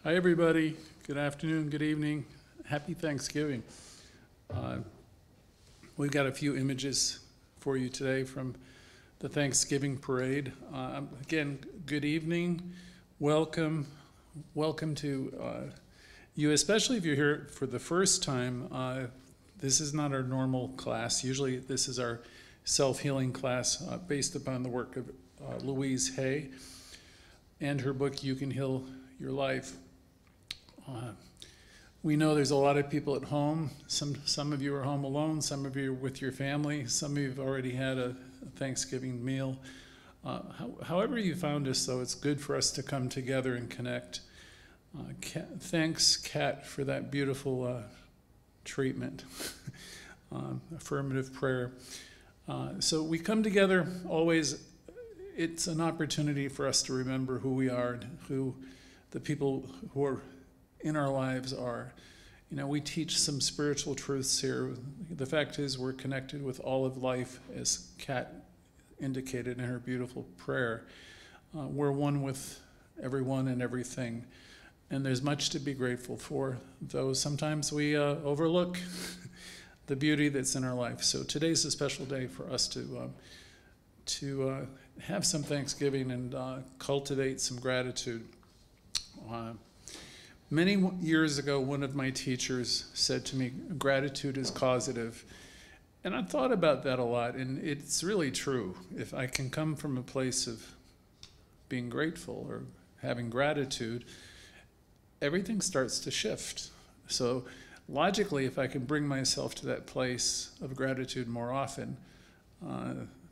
Hi, everybody. Good afternoon, good evening. Happy Thanksgiving. We've got a few images for you today from the Thanksgiving parade. Again, good evening. Welcome. Welcome to you, especially if you're here for the first time. This is not our normal class. Usually this is our self-healing class based upon the work of Louise Hay and her book, You Can Heal Your Life. We know there's a lot of people at home. Some of you are home alone, some of you are with your family, some of you have already had a Thanksgiving meal. However you found us, though, it's good for us to come together and connect. Thanks, Kat, for that beautiful treatment, affirmative prayer. So we come together always. It's an opportunity for us to remember who we are and who the people who are in our lives are. You know, we teach some spiritual truths here. The fact is we're connected with all of life, as Kat indicated in her beautiful prayer. We're one with everyone and everything. And there's much to be grateful for, though sometimes we overlook the beauty that's in our life. So today's a special day for us to have some Thanksgiving and cultivate some gratitude. Many years ago, one of my teachers said to me, gratitude is causative. And I thought about that a lot, and it's really true. If I can come from a place of being grateful or having gratitude, everything starts to shift. So logically, if I can bring myself to that place of gratitude more often,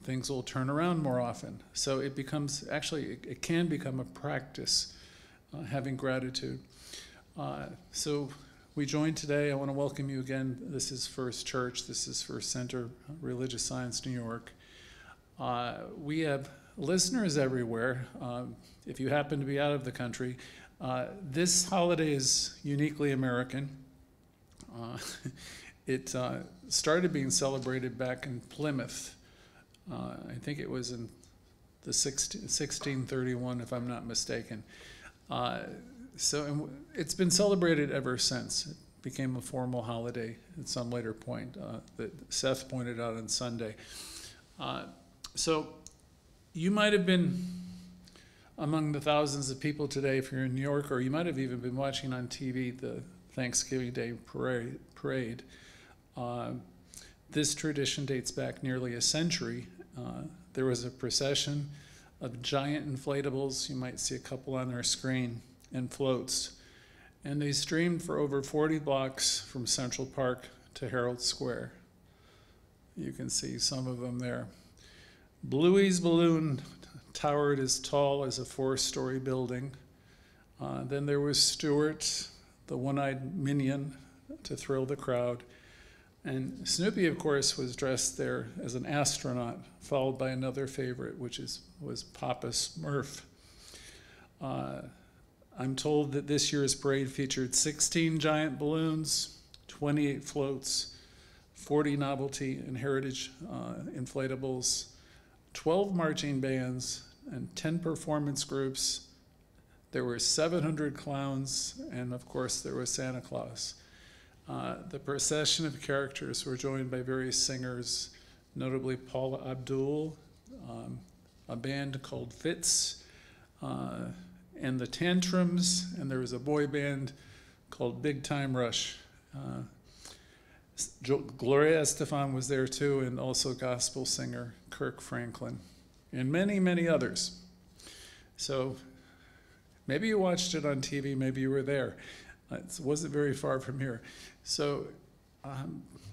things will turn around more often. So it becomes, actually, it can become a practice, having gratitude. So we joined today. I want to welcome you again. This is First Church. This is First Center, Religious Science, New York. We have listeners everywhere. If you happen to be out of the country, this holiday is uniquely American. It started being celebrated back in Plymouth. I think it was in the 1631, if I'm not mistaken. So it's been celebrated ever since. It became a formal holiday at some later point that Seth pointed out on Sunday. So you might have been among the thousands of people today if you're in New York, or you might have even been watching on TV the Thanksgiving Day parade. This tradition dates back nearly a century. There was a procession of giant inflatables. You might see a couple on our screen, and floats. And they streamed for over 40 blocks from Central Park to Herald Square. You can see some of them there. Bluey's balloon towered as tall as a 4-story building. Then there was Stuart, the one-eyed minion, to thrill the crowd. And Snoopy, of course, was dressed there as an astronaut, followed by another favorite, which was Papa Smurf. I'm told that this year's parade featured 16 giant balloons, 28 floats, 40 novelty and heritage inflatables, 12 marching bands, and 10 performance groups. There were 700 clowns, and of course there was Santa Claus. The procession of characters were joined by various singers, notably Paula Abdul, a band called Fitz, and the Tantrums, and there was a boy band called Big Time Rush. Gloria Estefan was there too, and also gospel singer Kirk Franklin, and many, many others. So maybe you watched it on TV, maybe you were there. It wasn't very far from here. So a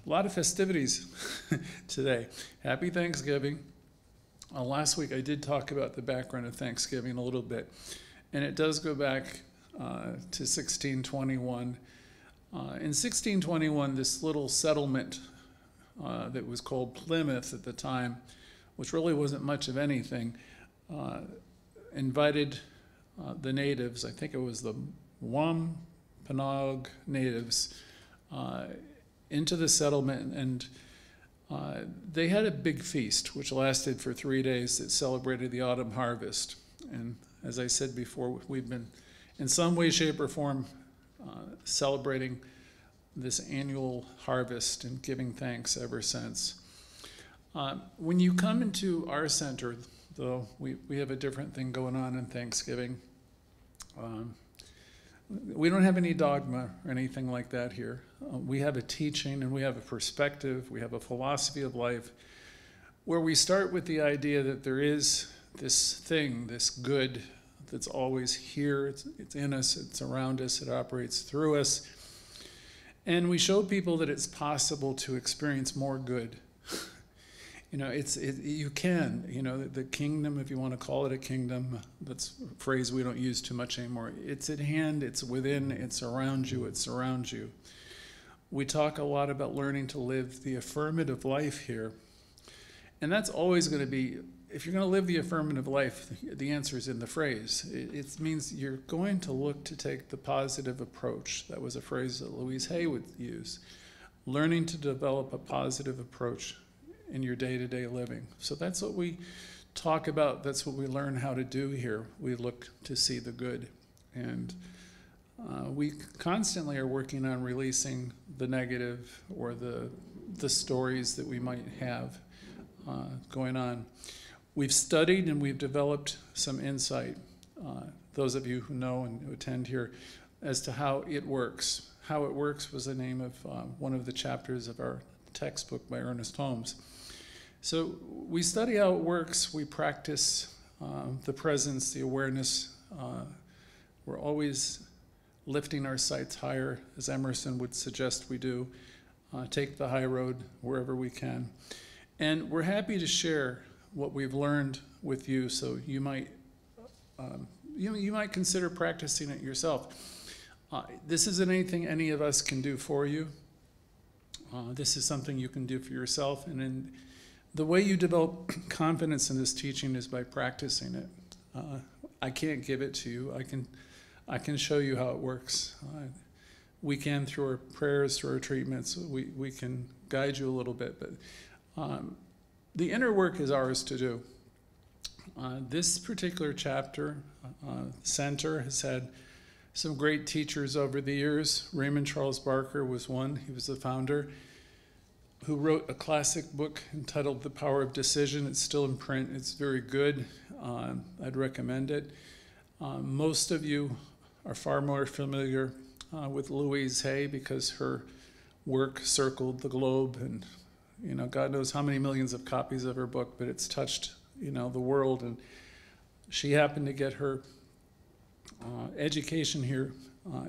lot of festivities today. Happy Thanksgiving. Last week I did talk about the background of Thanksgiving a little bit. And it does go back to 1621. In 1621, this little settlement that was called Plymouth at the time, which really wasn't much of anything, invited the natives, I think it was the Wampanoag natives, into the settlement, and they had a big feast which lasted for 3 days that celebrated the autumn harvest. And as I said before, we've been in some way, shape, or form, celebrating this annual harvest and giving thanks ever since. When you come into our center, though, we have a different thing going on in Thanksgiving. We don't have any dogma or anything like that here. We have a teaching and we have a perspective, we have a philosophy of life where we start with the idea that there is this thing, this good that's always here, it's in us, it's around us, it operates through us. And we show people that it's possible to experience more good. You know, you can, you know, the kingdom, if you want to call it a kingdom, that's a phrase we don't use too much anymore. It's at hand, it's within, it's around you, it surrounds you. We talk a lot about learning to live the affirmative life here. And that's always going to be, if you're going to live the affirmative life, the answer is in the phrase. It means you're going to look to take the positive approach. That was a phrase that Louise would use. Learning to develop a positive approach in your day-to-day living. So that's what we talk about. That's what we learn how to do here. We look to see the good. And we constantly are working on releasing the negative or the stories that we might have going on. We've studied and we've developed some insight, those of you who know and who attend here, as to how it works. How it works was the name of one of the chapters of our textbook by Ernest Holmes. So we study how it works, we practice the presence, the awareness. We're always lifting our sights higher, as Emerson would suggest we do. Take the high road wherever we can. And we're happy to share what we've learned with you, so you might consider practicing it yourself. This isn't anything any of us can do for you. This is something you can do for yourself, and the way you develop confidence in this teaching is by practicing it. I can't give it to you. I can show you how it works. We can, through our prayers, through our treatments, we can guide you a little bit, but the inner work is ours to do. This particular chapter, center, has had some great teachers over the years. Raymond Charles Barker was one. He was the founder, who wrote a classic book entitled The Power of Decision. It's still in print. It's very good. I'd recommend it. Most of you are far more familiar with Louise because her work circled the globe, and you know, God knows how many millions of copies of her book, but it's touched, you know, the world. And she happened to get her education here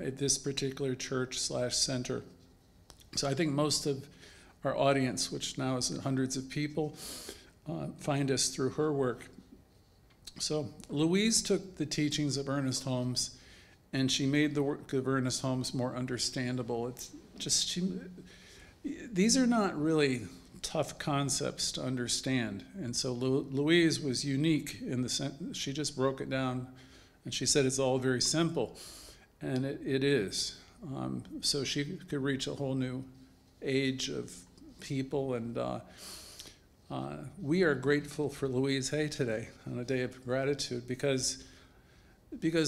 at this particular church/center. So I think most of our audience, which now is hundreds of people, find us through her work. So Louise took the teachings of Ernest Holmes and she made the work of Ernest Holmes more understandable. It's just, these are not really tough concepts to understand. And so Louise was unique in the sense, she just broke it down and she said it's all very simple. And it is. So she could reach a whole new age of people, and we are grateful for Louise today on a day of gratitude because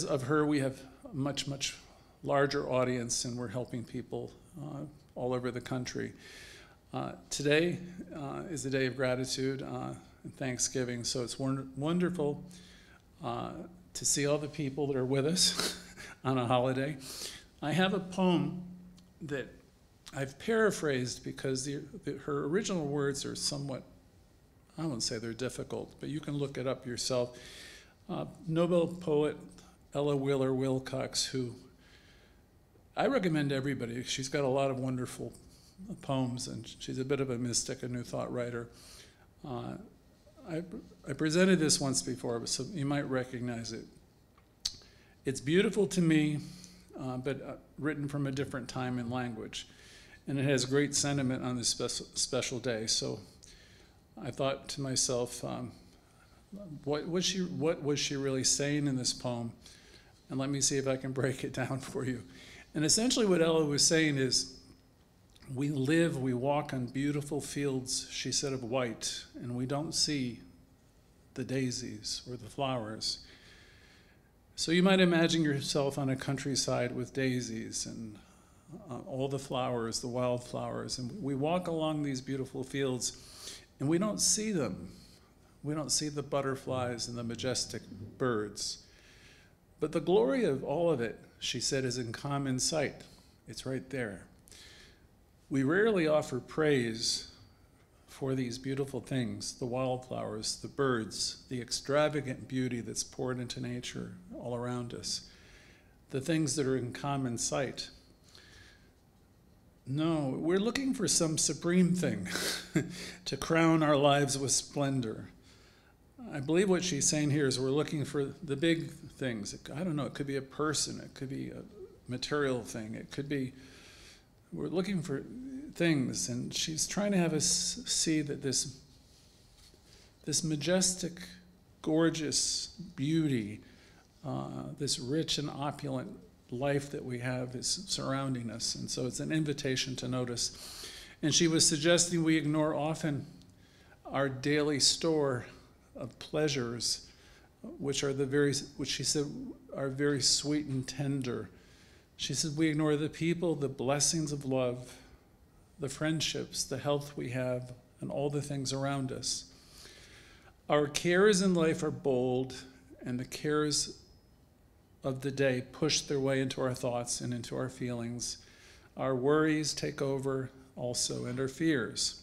of her we have a much, much larger audience and we're helping people all over the country. Today is a day of gratitude and Thanksgiving, so it's wonderful to see all the people that are with us on a holiday. I have a poem that I've paraphrased because her original words are somewhat, I won't say they're difficult, but you can look it up yourself. Nobel poet Ella Wheeler Wilcox, who I recommend to everybody. She's got a lot of wonderful poems, and she's a bit of a mystic, a New Thought writer. I presented this once before, so you might recognize it. It's beautiful to me, but written from a different time and language. And it has great sentiment on this special day. So I thought to myself, what was she really saying in this poem? And let me see if I can break it down for you. And essentially what Ella was saying is, we walk on beautiful fields, she said, of white, and we don't see the daisies or the flowers. So you might imagine yourself on a countryside with daisies and all the flowers, the wildflowers, and we walk along these beautiful fields and we don't see them. We don't see the butterflies and the majestic birds. But the glory of all of it, she said, is in common sight. It's right there. We rarely offer praise for these beautiful things, the wildflowers, the birds, the extravagant beauty that's poured into nature all around us, the things that are in common sight. No, we're looking for some supreme thing to crown our lives with splendor. I believe what she's saying here is we're looking for the big things. I don't know, it could be a person, it could be a material thing, it could be, we're looking for things, and she's trying to have us see that this majestic, gorgeous beauty, this rich and opulent life that we have is surrounding us, and so it's an invitation to notice. And she was suggesting we ignore often our daily store of pleasures, which she said are very sweet and tender. She said we ignore the people, the blessings of love, the friendships, the health we have, and all the things around us. Our cares in life are bold, and the cares of the day push their way into our thoughts and into our feelings. Our worries take over also, and our fears.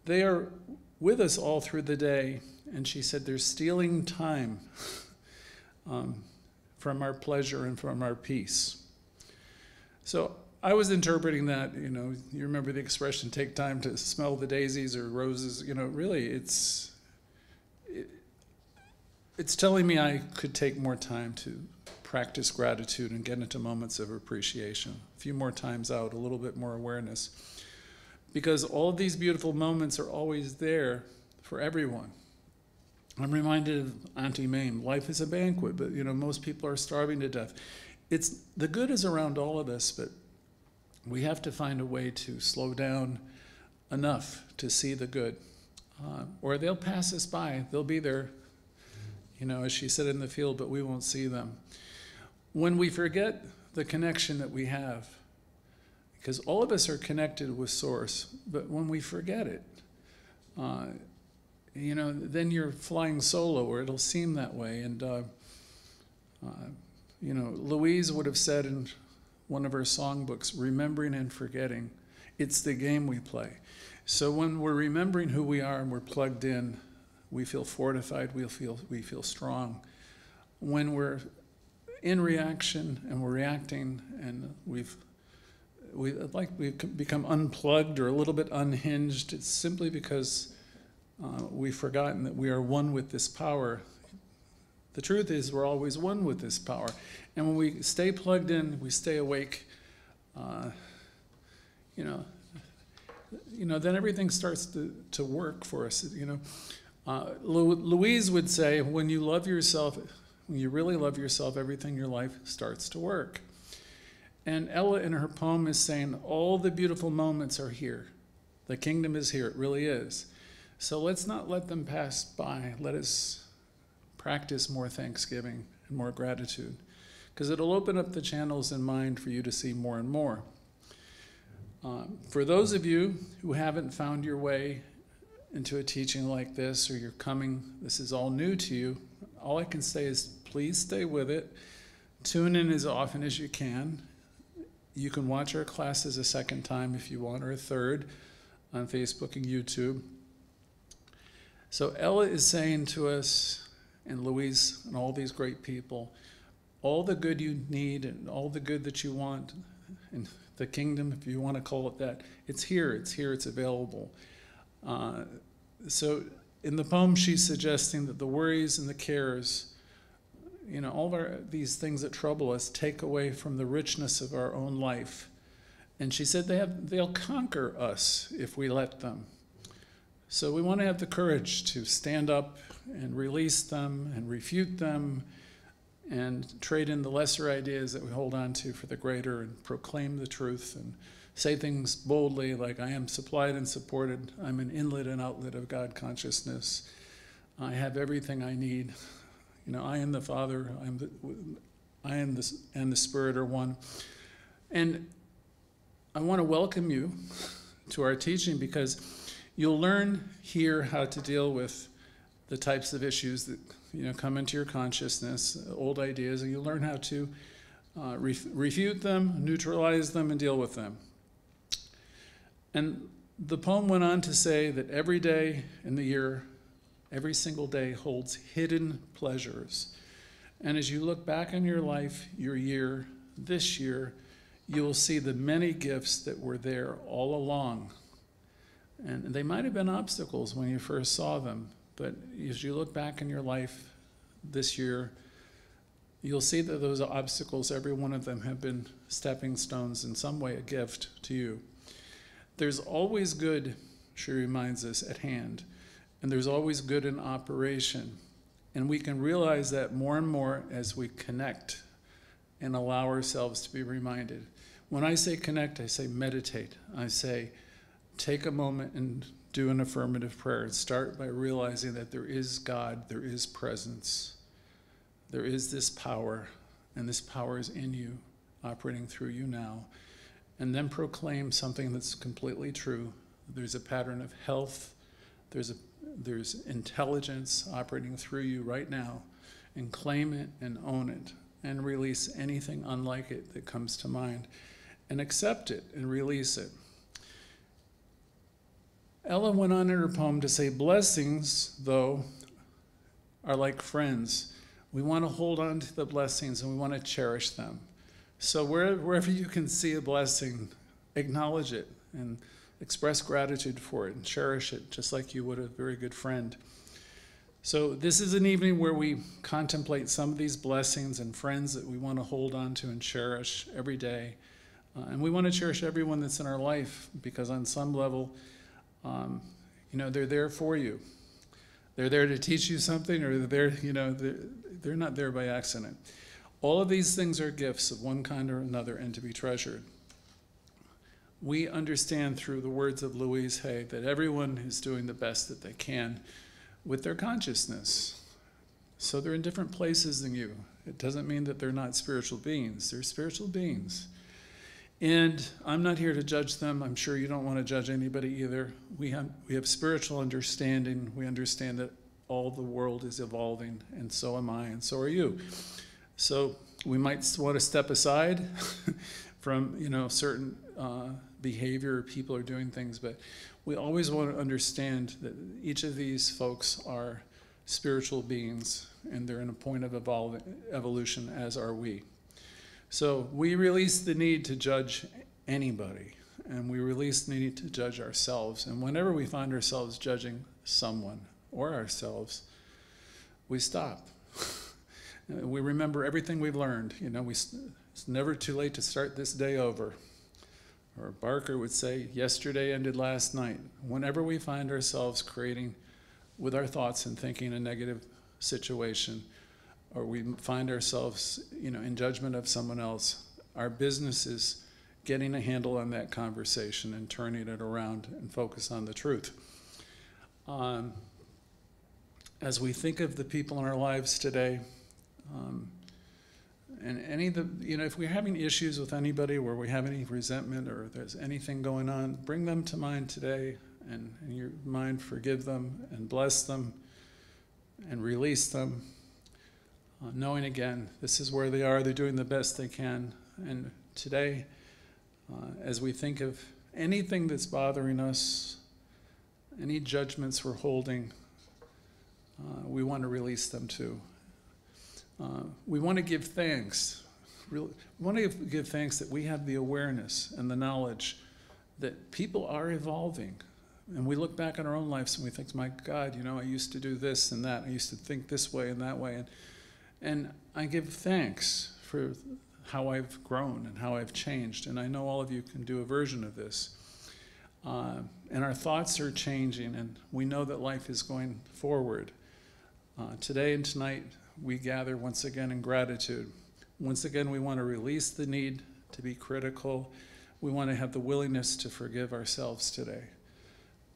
They are with us all through the day, and she said they're stealing time from our pleasure and from our peace. So I was interpreting that, you remember the expression, take time to smell the daisies or roses, really it's telling me I could take more time to practice gratitude and get into moments of appreciation. A few more times out, a little bit more awareness. Because all of these beautiful moments are always there for everyone. I'm reminded of Auntie Mame, life is a banquet, but most people are starving to death. The good is around all of us, but we have to find a way to slow down enough to see the good. Or they'll pass us by, they'll be there, as she said, in the field, but we won't see them. When we forget the connection that we have, because all of us are connected with Source, but when we forget it, then you're flying solo, or it'll seem that way. And, Louise would have said in one of her songbooks, remembering and forgetting, it's the game we play. So when we're remembering who we are and we're plugged in, we feel fortified, we feel strong. When we're in reaction and we're reacting and we've become unplugged or a little bit unhinged, it's simply because we've forgotten that we are one with this power. The truth is we're always one with this power. And when we stay plugged in, we stay awake, then everything starts to work for us. Louise would say, when you love yourself, when you really love yourself, everything in your life starts to work. And Ella in her poem is saying, all the beautiful moments are here. The kingdom is here, it really is. So let's not let them pass by. Let us practice more thanksgiving and more gratitude, because it'll open up the channels in mind for you to see more and more. For those of you who haven't found your way into a teaching like this, or you're coming, this is all new to you, all I can say is please stay with it. Tune in as often as you can. You can watch our classes a second time if you want, or a third, on Facebook and YouTube. So Ella is saying to us, and Louise and all these great people, all the good you need and all the good that you want in the kingdom, if you want to call it that, it's here, it's available. So in the poem, she's suggesting that the worries and the cares, all of these things that trouble us take away from the richness of our own life. And she said they'll conquer us if we let them. So we want to have the courage to stand up and release them and refute them and trade in the lesser ideas that we hold on to for the greater, and proclaim the truth and say things boldly like, I am supplied and supported. I'm an inlet and outlet of God consciousness. I have everything I need. I and the Father, I and the Spirit are one. And I want to welcome you to our teaching, because you'll learn here how to deal with the types of issues that come into your consciousness, old ideas, and you'll learn how to refute them, neutralize them, and deal with them. And the poem went on to say that every day in the year, every single day holds hidden pleasures. And as you look back on your life, your year, this year, you will see the many gifts that were there all along. And they might have been obstacles when you first saw them, but as you look back in your life this year, you'll see that those obstacles, every one of them, have been stepping stones, in some way a gift to you. There's always good, she reminds us, at hand, and there's always good in operation. And we can realize that more and more as we connect and allow ourselves to be reminded. When I say connect, I say meditate. I say take a moment and do an affirmative prayer. And start by realizing that there is God, there is presence, there is this power, and this power is in you, operating through you now. And then proclaim something that's completely true. There's a pattern of health, there's intelligence operating through you right now, and claim it and own it, and release anything unlike it that comes to mind, and accept it and release it. Ella went on in her poem to say, blessings, though, are like friends. We want to hold on to the blessings and we want to cherish them. So wherever you can see a blessing, acknowledge it and express gratitude for it and cherish it, just like you would a very good friend. So this is an evening where we contemplate some of these blessings and friends that we want to hold on to and cherish every day. And we want to cherish everyone that's in our life, because on some level, they're there for you. They're there to teach you something, or they're not there by accident. All of these things are gifts of one kind or another and to be treasured. We understand through the words of Louise Hay that everyone is doing the best that they can with their consciousness. So they're in different places than you. It doesn't mean that they're not spiritual beings. They're spiritual beings. And I'm not here to judge them. I'm sure you don't want to judge anybody either. We have spiritual understanding. We understand that all the world is evolving, and so am I, and so are you. So we might want to step aside from certain behavior, people are doing things, but we always want to understand that each of these folks are spiritual beings, and they're in a point of evolution, as are we. So we release the need to judge anybody, and we release the need to judge ourselves. And whenever we find ourselves judging someone or ourselves, we stop. We remember everything we've learned. It's never too late to start this day over. Or Barker would say, yesterday ended last night. Whenever we find ourselves creating with our thoughts and thinking a negative situation, or we find ourselves, in judgment of someone else, our business is getting a handle on that conversation and turning it around and focus on the truth. As we think of the people in our lives today, and any of the, if we're having issues with anybody, where we have any resentment or there's anything going on, bring them to mind today, and in your mind forgive them and bless them and release them, knowing again, this is where they are, they're doing the best they can. And today, as we think of anything that's bothering us, any judgments we're holding, we want to release them too. We want to give thanks. We want to give thanks that we have the awareness and the knowledge that people are evolving. And we look back on our own lives and we think, my God, I used to do this and that. I used to think this way and that way. And I give thanks for how I've grown and how I've changed. And I know all of you can do a version of this. And our thoughts are changing, and we know that life is going forward. Today and tonight, we gather once again in gratitude. Once again, we want to release the need to be critical. We want to have the willingness to forgive ourselves today.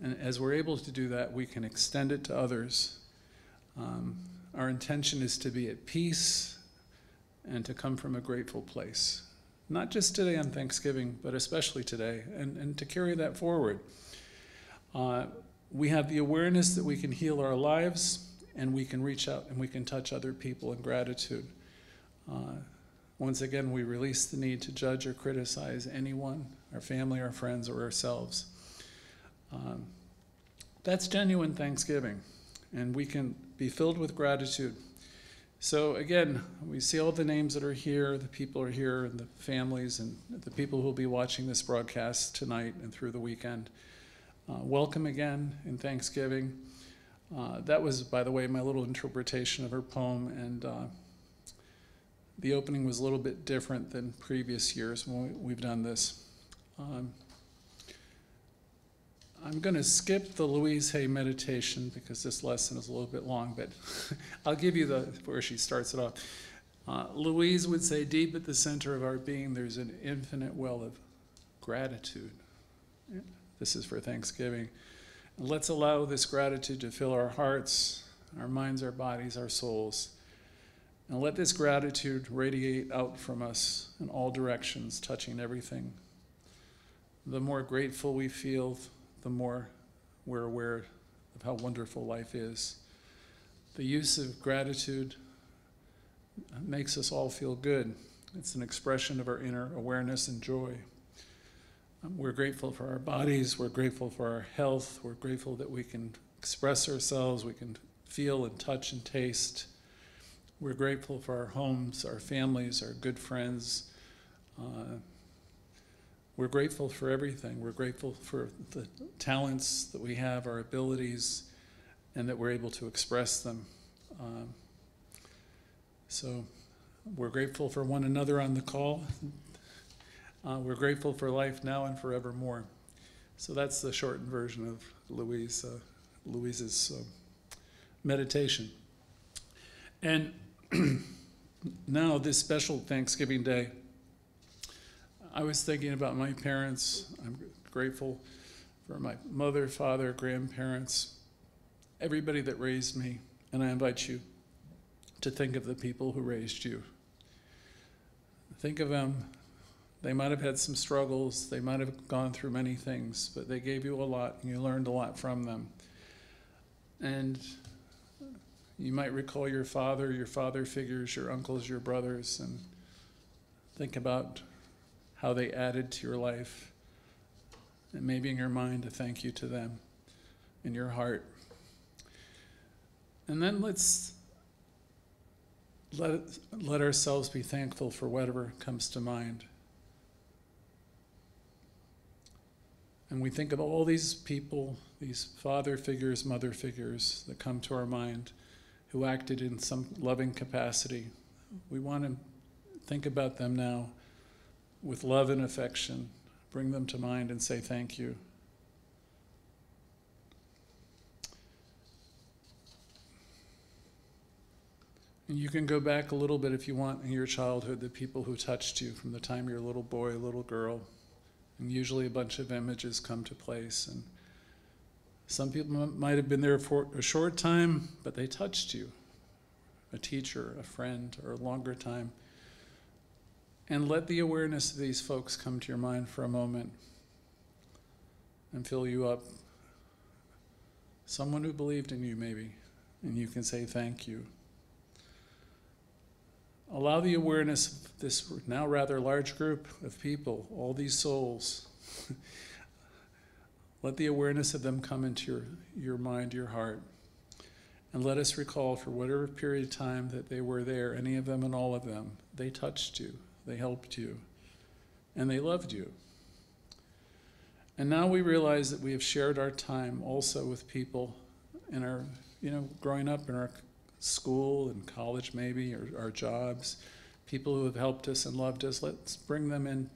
And as we're able to do that, we can extend it to others. our intention is to be at peace and to come from a grateful place. Not just today on Thanksgiving, but especially today, and to carry that forward. We have the awareness that we can heal our lives, and we can reach out and we can touch other people in gratitude. Once again, we release the need to judge or criticize anyone, our family, our friends, or ourselves. That's genuine Thanksgiving, and we can be filled with gratitude. So again, we see all the names that are here, the people are here, and the families, and the people who will be watching this broadcast tonight and through the weekend. Welcome again in Thanksgiving. That was, by the way, my little interpretation of her poem, and the opening was a little bit different than previous years when we've done this. I'm going to skip the Louise Hay meditation because this lesson is a little bit long, but I'll give you where she starts it off. Louise would say, deep at the center of our being, there's an infinite well of gratitude. This is for Thanksgiving. And let's allow this gratitude to fill our hearts, our minds, our bodies, our souls. And let this gratitude radiate out from us in all directions, touching everything. The more grateful we feel, the more we're aware of how wonderful life is. The use of gratitude makes us all feel good. It's an expression of our inner awareness and joy. We're grateful for our bodies, we're grateful for our health, we're grateful that we can express ourselves, we can feel and touch and taste. We're grateful for our homes, our families, our good friends. We're grateful for everything. We're grateful for the talents that we have, our abilities, and that we're able to express them. So we're grateful for one another on the call. We're grateful for life now and forevermore. So that's the shortened version of Louise's meditation. And now this special Thanksgiving Day, I was thinking about my parents. I'm grateful for my mother, father, grandparents, everybody that raised me. And I invite you to think of the people who raised you. Think of them. They might have had some struggles. They might have gone through many things, but they gave you a lot, and you learned a lot from them. And you might recall your father figures, your uncles, your brothers, and think about how they added to your life, and maybe in your mind a thank you to them, in your heart. And then let's let ourselves be thankful for whatever comes to mind. And we think of all these people, these father figures, mother figures that come to our mind who acted in some loving capacity. We want to think about them now with love and affection. Bring them to mind and say thank you. And you can go back a little bit if you want in your childhood, the people who touched you from the time you're a little boy, little girl. And usually a bunch of images come to place. And some people might have been there for a short time, but they touched you. A teacher, a friend, or a longer time. And let the awareness of these folks come to your mind for a moment and fill you up. Someone who believed in you, maybe, and you can say thank you. Allow the awareness of this now rather large group of people, all these souls. Let the awareness of them come into your mind, your heart. And let us recall for whatever period of time that they were there, any of them and all of them, they touched you, they helped you, and they loved you. And now we realize that we have shared our time also with people in our, growing up in our school and college maybe, or our jobs, people who have helped us and loved us. Let's bring them in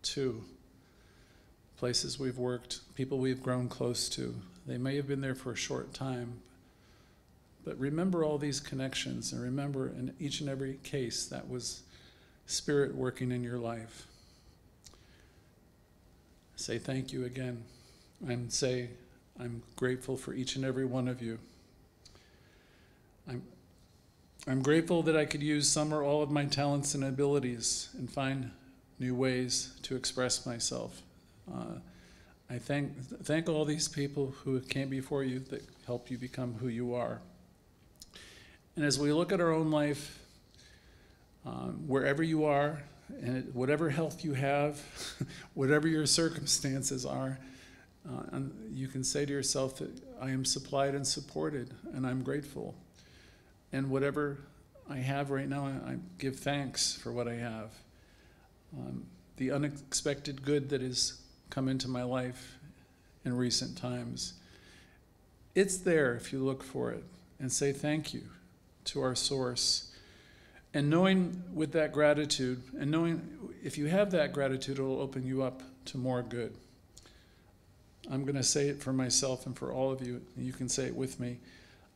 too. Places we've worked, people we've grown close to. They may have been there for a short time, but remember all these connections, and remember in each and every case that was Spirit working in your life. Say thank you again, and say, I'm grateful for each and every one of you. I'm grateful that I could use some or all of my talents and abilities and find new ways to express myself. I thank all these people who came before you that help you become who you are. And as we look at our own life, wherever you are, and whatever health you have, whatever your circumstances are, and you can say to yourself that I am supplied and supported, and I'm grateful. And whatever I have right now, I give thanks for what I have. The unexpected good that has come into my life in recent times, it's there if you look for it and say thank you to our source. And knowing with that gratitude, and knowing if you have that gratitude, it will open you up to more good. I'm going to say it for myself and for all of you. You can say it with me.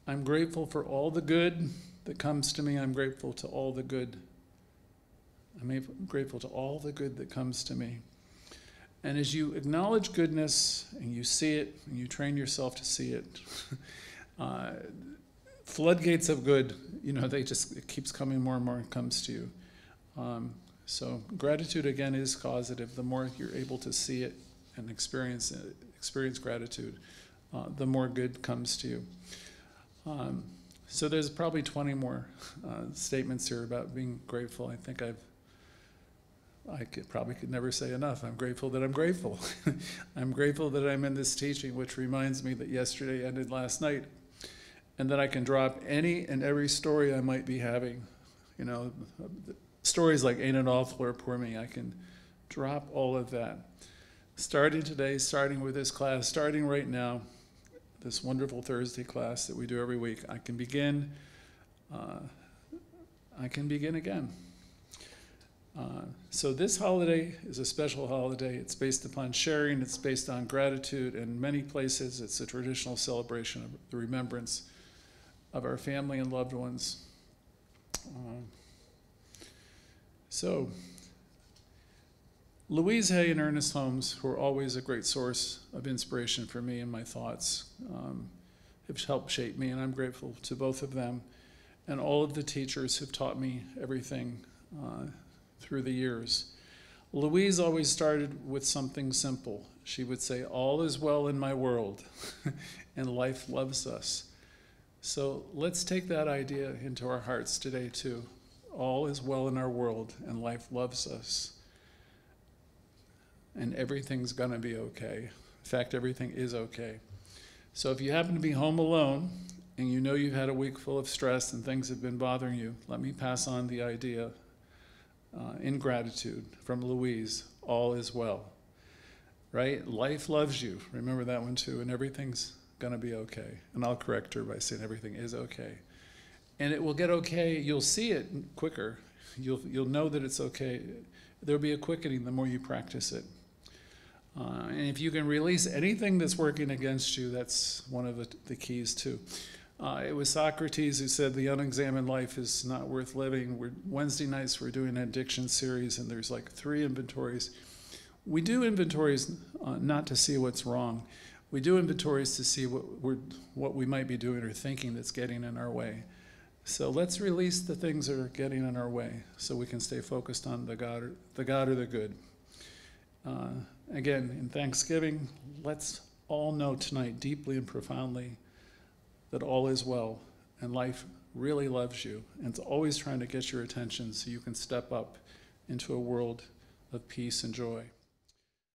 I'm grateful for all the good that comes to me. I'm grateful to all the good. I'm grateful to all the good that comes to me. And as you acknowledge goodness and you see it and you train yourself to see it, floodgates of good, it keeps coming more and more and comes to you. So gratitude, again, is causative. The more you're able to see it and experience gratitude, the more good comes to you. So there's probably 20 more statements here about being grateful. I think probably could never say enough. I'm grateful that I'm grateful. I'm grateful that I'm in this teaching, which reminds me that yesterday ended last night, and that I can drop any and every story I might be having. Stories like ain't it awful or poor me, I can drop all of that. Starting today, starting with this class, starting right now, this wonderful Thursday class that we do every week, I can begin again. So this holiday is a special holiday. It's based upon sharing. It's based on gratitude. In many places, it's a traditional celebration of the remembrance of our family and loved ones. So Louise Hay and Ernest Holmes, who are always a great source of inspiration for me and my thoughts, have helped shape me, and I'm grateful to both of them and all of the teachers who've taught me everything through the years. Louise always started with something simple. She would say, all is well in my world, and life loves us. So let's take that idea into our hearts today too. All is well in our world, and life loves us. And everything's gonna be okay. In fact, everything is okay. So if you happen to be home alone, and you know you've had a week full of stress and things have been bothering you, let me pass on the idea in gratitude from Louise, all is well, right? Life loves you. Remember that one too, and everything's gonna be okay. And I'll correct her by saying everything is okay. And it will get okay, you'll see it quicker. You'll know that it's okay. There'll be a quickening the more you practice it. And if you can release anything that's working against you, that's one of the keys too. It was Socrates who said the unexamined life is not worth living. Wednesday nights we're doing an addiction series, and there's like 3 inventories. We do inventories not to see what's wrong. We do inventories to see what we might be doing or thinking that's getting in our way. So let's release the things that are getting in our way so we can stay focused on the God or the good. Again, in Thanksgiving, let's all know tonight deeply and profoundly that all is well and life really loves you, and it's always trying to get your attention so you can step up into a world of peace and joy.